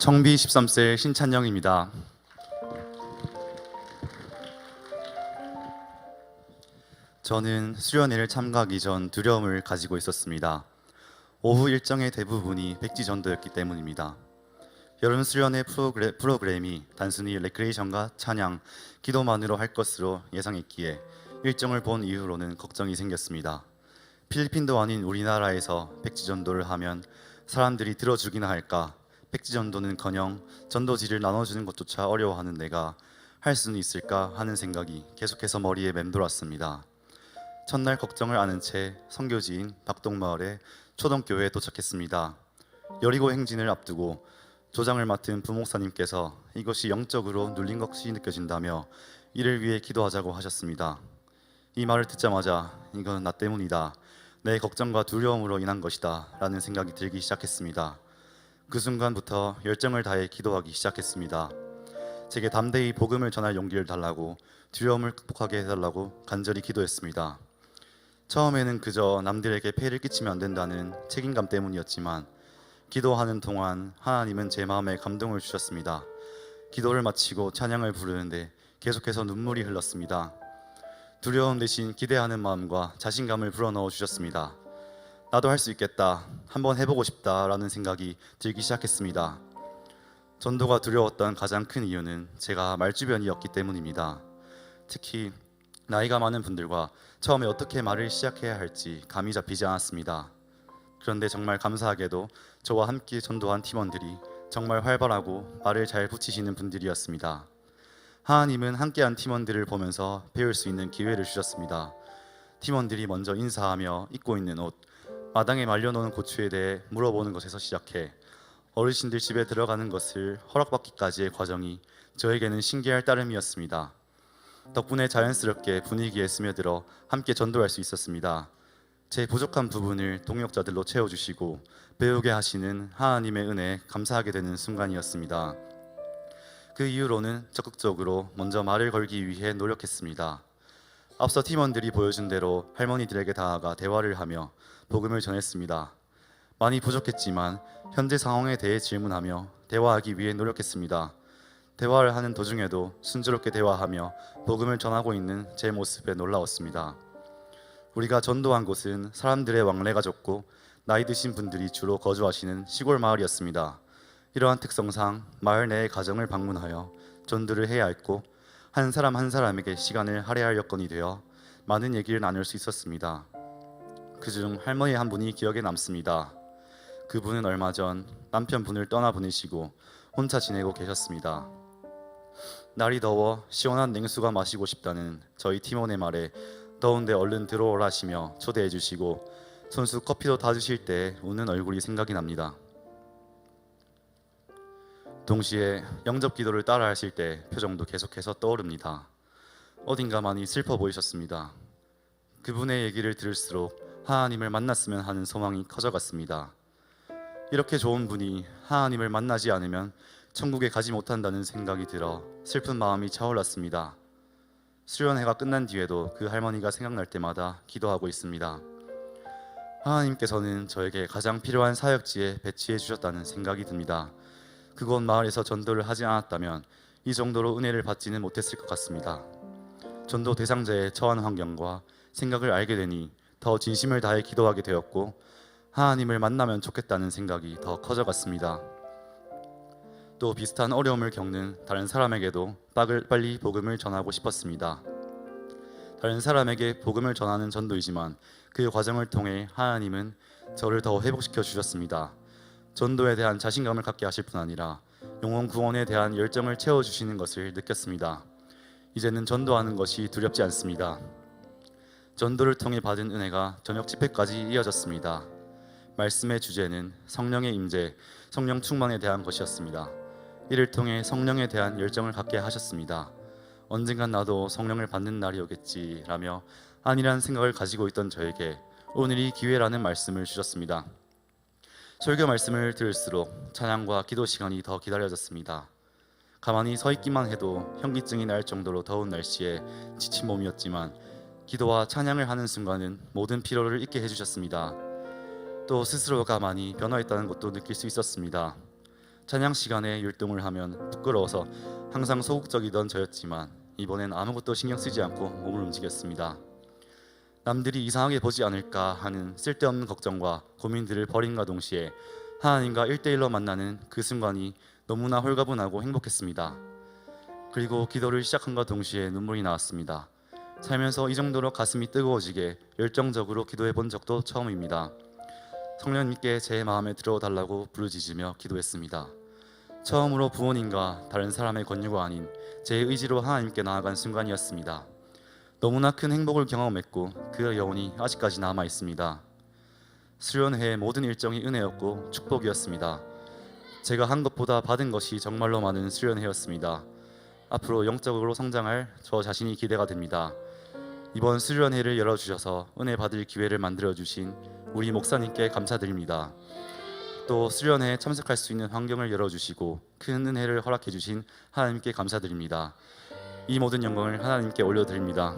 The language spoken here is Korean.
청비 13세 신찬영입니다. 저는 수련회를 참가하기 전 두려움을 가지고 있었습니다. 오후 일정의 대부분이 백지전도였기 때문입니다. 여름 수련회 프로그램이 단순히 레크레이션과 찬양, 기도만으로 할 것으로 예상했기에 일정을 본 이후로는 걱정이 생겼습니다. 필리핀도 아닌 우리나라에서 백지전도를 하면 사람들이 들어주기나 할까? 백지전도는커녕 전도지를 나눠주는 것조차 어려워하는 내가 할 수는 있을까 하는 생각이 계속해서 머리에 맴돌았습니다. 첫날 걱정을 아는 채 선교지인 박동마을의 초동교회에 도착했습니다. 여리고 행진을 앞두고 조장을 맡은 부목사님께서 이것이 영적으로 눌린 것이 느껴진다며 이를 위해 기도하자고 하셨습니다. 이 말을 듣자마자 이건 나 때문이다, 내 걱정과 두려움으로 인한 것이다 라는 생각이 들기 시작했습니다. 그 순간부터 열정을 다해 기도하기 시작했습니다. 제게 담대히 복음을 전할 용기를 달라고, 두려움을 극복하게 해달라고 간절히 기도했습니다. 처음에는 그저 남들에게 폐를 끼치면 안 된다는 책임감 때문이었지만 기도하는 동안 하나님은 제 마음에 감동을 주셨습니다. 기도를 마치고 찬양을 부르는데 계속해서 눈물이 흘렀습니다. 두려움 대신 기대하는 마음과 자신감을 불어넣어 주셨습니다. 나도 할 수 있겠다, 한번 해보고 싶다 라는 생각이 들기 시작했습니다. 전도가 두려웠던 가장 큰 이유는 제가 말주변이었기 때문입니다. 특히 나이가 많은 분들과 처음에 어떻게 말을 시작해야 할지 감이 잡히지 않았습니다. 그런데 정말 감사하게도 저와 함께 전도한 팀원들이 정말 활발하고 말을 잘 붙이시는 분들이었습니다. 하나님은 함께한 팀원들을 보면서 배울 수 있는 기회를 주셨습니다. 팀원들이 먼저 인사하며 입고 있는 옷, 마당에 말려놓은 고추에 대해 물어보는 것에서 시작해 어르신들 집에 들어가는 것을 허락받기까지의 과정이 저에게는 신기할 따름이었습니다. 덕분에 자연스럽게 분위기에 스며들어 함께 전도할 수 있었습니다. 제 부족한 부분을 동역자들로 채워주시고 배우게 하시는 하나님의 은혜에 감사하게 되는 순간이었습니다. 그 이후로는 적극적으로 먼저 말을 걸기 위해 노력했습니다. 앞서 팀원들이 보여준 대로 할머니들에게 다가가 대화를 하며 복음을 전했습니다. 많이 부족했지만 현재 상황에 대해 질문하며 대화하기 위해 노력했습니다. 대화를 하는 도중에도 순조롭게 대화하며 복음을 전하고 있는 제 모습에 놀라웠습니다. 우리가 전도한 곳은 사람들의 왕래가 적고 나이 드신 분들이 주로 거주하시는 시골 마을이었습니다. 이러한 특성상 마을 내의 가정을 방문하여 전도를 해야 했고 한 사람 한 사람에게 시간을 할애할 여건이 되어 많은 얘기를 나눌 수 있었습니다. 그중 할머니 한 분이 기억에 남습니다. 그분은 얼마 전 남편분을 떠나보내시고 혼자 지내고 계셨습니다. 날이 더워 시원한 냉수가 마시고 싶다는 저희 팀원의 말에 더운데 얼른 들어오라시며 초대해 주시고 손수 커피도 다 주실 때 우는 얼굴이 생각이 납니다. 동시에 영접 기도를 따라 하실 때 표정도 계속해서 떠오릅니다. 어딘가 많이 슬퍼 보이셨습니다. 그분의 얘기를 들을수록 하나님을 만났으면 하는 소망이 커져갔습니다. 이렇게 좋은 분이 하나님을 만나지 않으면 천국에 가지 못한다는 생각이 들어 슬픈 마음이 차올랐습니다. 수련회가 끝난 뒤에도 그 할머니가 생각날 때마다 기도하고 있습니다. 하나님께서는 저에게 가장 필요한 사역지에 배치해 주셨다는 생각이 듭니다. 그곳 마을에서 전도를 하지 않았다면 이 정도로 은혜를 받지는 못했을 것 같습니다. 전도 대상자의 처한 환경과 생각을 알게 되니 더 진심을 다해 기도하게 되었고 하나님을 만나면 좋겠다는 생각이 더 커져갔습니다. 또 비슷한 어려움을 겪는 다른 사람에게도 빨리 복음을 전하고 싶었습니다. 다른 사람에게 복음을 전하는 전도이지만 그 과정을 통해 하나님은 저를 더 회복시켜 주셨습니다. 전도에 대한 자신감을 갖게 하실 뿐 아니라 영혼 구원에 대한 열정을 채워주시는 것을 느꼈습니다. 이제는 전도하는 것이 두렵지 않습니다. 전도를 통해 받은 은혜가 저녁 집회까지 이어졌습니다. 말씀의 주제는 성령의 임재, 성령 충만에 대한 것이었습니다. 이를 통해 성령에 대한 열정을 갖게 하셨습니다. 언젠간 나도 성령을 받는 날이 오겠지라며 아니란 생각을 가지고 있던 저에게 오늘이 기회라는 말씀을 주셨습니다. 설교 말씀을 들을수록 찬양과 기도 시간이 더 기다려졌습니다. 가만히 서 있기만 해도 현기증이 날 정도로 더운 날씨에 지친 몸이었지만 기도와 찬양을 하는 순간은 모든 피로를 잊게 해주셨습니다. 또 스스로가 많이 변화했다는 것도 느낄 수 있었습니다. 찬양 시간에 율동을 하면 부끄러워서 항상 소극적이던 저였지만 이번엔 아무것도 신경 쓰지 않고 몸을 움직였습니다. 남들이 이상하게 보지 않을까 하는 쓸데없는 걱정과 고민들을 버림과 동시에 하나님과 1대1로 만나는 그 순간이 너무나 홀가분하고 행복했습니다. 그리고 기도를 시작함과 동시에 눈물이 나왔습니다. 살면서 이 정도로 가슴이 뜨거워지게 열정적으로 기도해 본 적도 처음입니다. 성령님께 제 마음에 들어달라고 부르짖으며 기도했습니다. 처음으로 부모님과 다른 사람의 권유가 아닌 제 의지로 하나님께 나아간 순간이었습니다. 너무나 큰 행복을 경험했고 그 여운이 아직까지 남아 있습니다. 수련회의 모든 일정이 은혜였고 축복이었습니다. 제가 한 것보다 받은 것이 정말로 많은 수련회였습니다. 앞으로 영적으로 성장할 저 자신이 기대가 됩니다. 이번 수련회를 열어주셔서 은혜 받을 기회를 만들어주신 우리 목사님께 감사드립니다. 또 수련회에 참석할 수 있는 환경을 열어주시고 큰 은혜를 허락해주신 하나님께 감사드립니다. 이 모든 영광을 하나님께 올려드립니다.